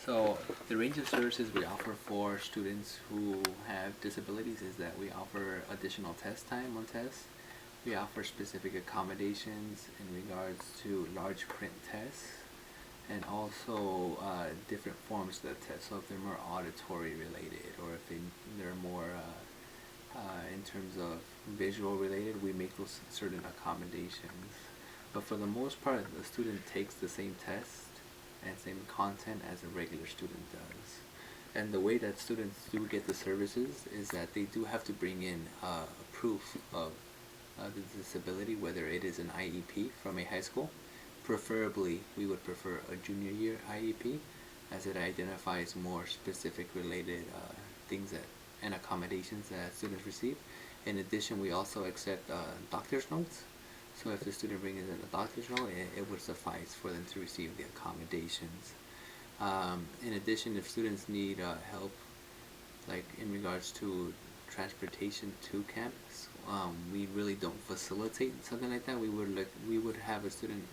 So the range of services we offer for students who have disabilities is that we offer additional test time on tests. We offer specific accommodations in regards to large print tests and also different forms of the test. So if they're more auditory related or if they're more in terms of visual related, we make those certain accommodations. But for the most part, the student takes the same test and same content as a regular student does. And the way that students do get the services is that they do have to bring in proof of the disability, whether it is an IEP from a high school. Preferably, we would prefer a junior year IEP, as it identifies more specific related things that and accommodations that students receive. In addition, we also accept doctor's notes. So if the student brings in a doctor's note, it would suffice for them to receive the accommodations. In addition, if students need help, like in regards to transportation to campus, we really don't facilitate something like that. We would have a student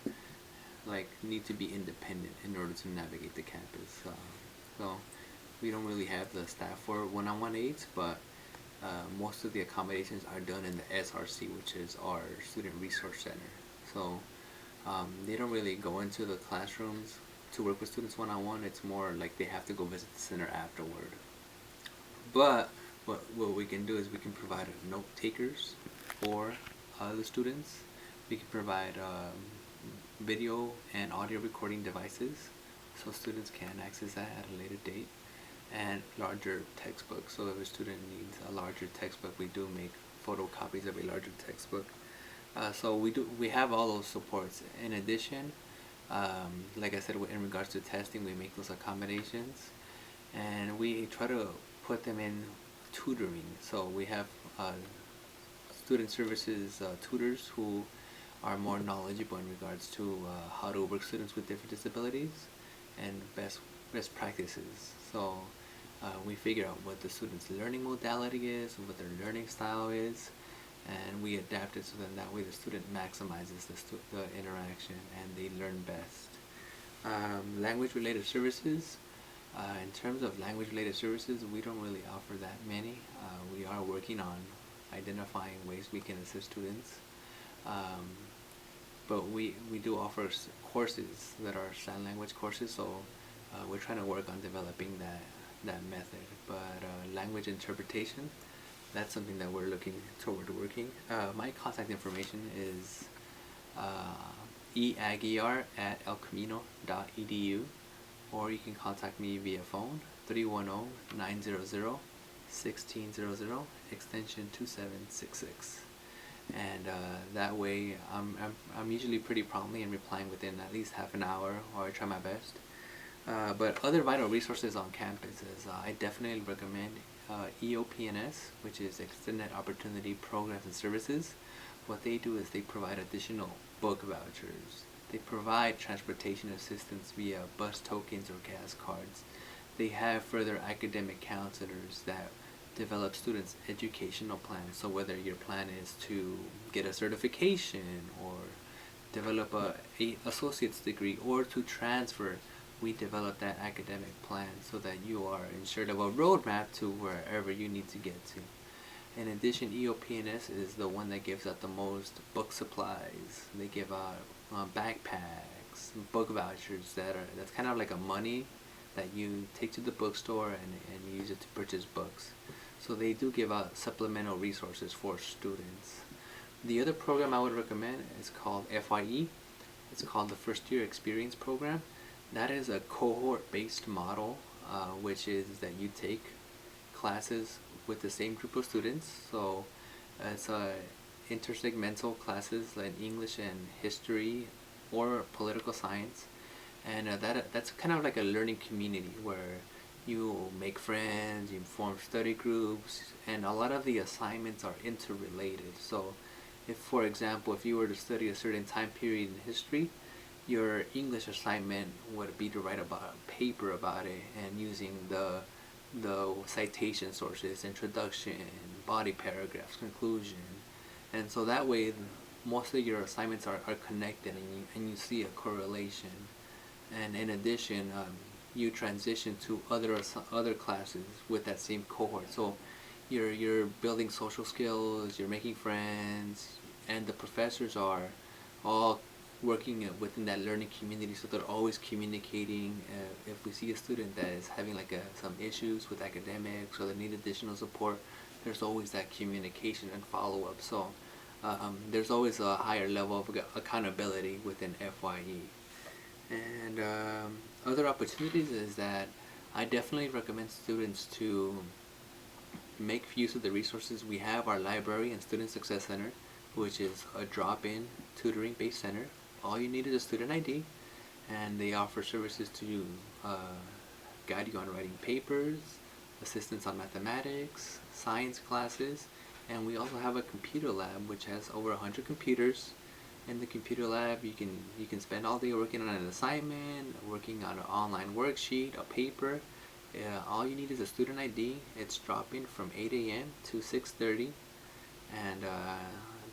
need to be independent in order to navigate the campus. So we don't really have the staff for one-on-one aids, but most of the accommodations are done in the SRC, which is our Student Resource Center. So they don't really go into the classrooms to work with students one-on-one. It's more like they have to go visit the center afterward. But what we can do is we can provide note takers for the students. We can provide video and audio recording devices so students can access that at a later date, and larger textbooks. So if a student needs a larger textbook, we do make photocopies of a larger textbook. So we have all those supports. In addition, like I said, in regards to testing, we make those accommodations, and we try to put them in tutoring. So we have student services tutors who are more knowledgeable in regards to how to work students with different disabilities and best practices. So we figure out what the student's learning modality is, what their learning style is, and we adapt it so that way the student maximizes the interaction and they learn best. Language related services. In terms of language related services, we don't really offer that many. We are working on identifying ways we can assist students. But we do offer courses that are sign language courses, so we're trying to work on developing that method. But language interpretation, that's something that we're looking toward working. My contact information is eaguiar@elcamino.edu, or you can contact me via phone 310-900-1600, extension 2766. And that way I'm usually pretty promptly in replying within at least half an hour, or I try my best. But other vital resources on campus is I definitely recommend EOPNS, which is Extended Opportunity Programs and Services. What they do is they provide additional book vouchers. They provide transportation assistance via bus tokens or gas cards. They have further academic counselors that develop students' educational plans. So whether your plan is to get a certification or develop a associate's degree or to transfer, we develop that academic plan so that you are ensured of a roadmap to wherever you need to get to. In addition, EOPNS is the one that gives out the most book supplies. They give out backpacks, book vouchers that's kind of like a money that you take to the bookstore and use it to purchase books. So they do give out supplemental resources for students. The other program I would recommend is called FYE. It's called the First Year Experience Program. That is a cohort-based model, which is that you take classes with the same group of students. So it's intersegmental classes like English and history or political science, and that's kind of like a learning community where you make friends, you form study groups, and a lot of the assignments are interrelated. So if, for example, if you were to study a certain time period in history, your English assignment would be to write about a paper about it and using the citation sources, introduction, body paragraphs, conclusion. And so that way most of your assignments are connected, and you see a correlation. And in addition, you transition to other classes with that same cohort. So you're building social skills, you're making friends, and the professors are all working within that learning community, so they're always communicating. If we see a student that is having like some issues with academics or they need additional support, there's always that communication and follow-up. So there's always a higher level of accountability within FYE. And other opportunities is that I definitely recommend students to make use of the resources. We have our library and student success center, which is a drop-in tutoring based center. All you need is a student ID, and they offer services to guide you on writing papers, assistance on mathematics, science classes, and we also have a computer lab which has over 100 computers. In the computer lab, you can spend all day working on an assignment, working on an online worksheet, a paper. All you need is a student ID. It's drop-in from 8 a.m. to 6:30, and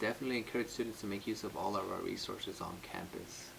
definitely encourage students to make use of all of our resources on campus.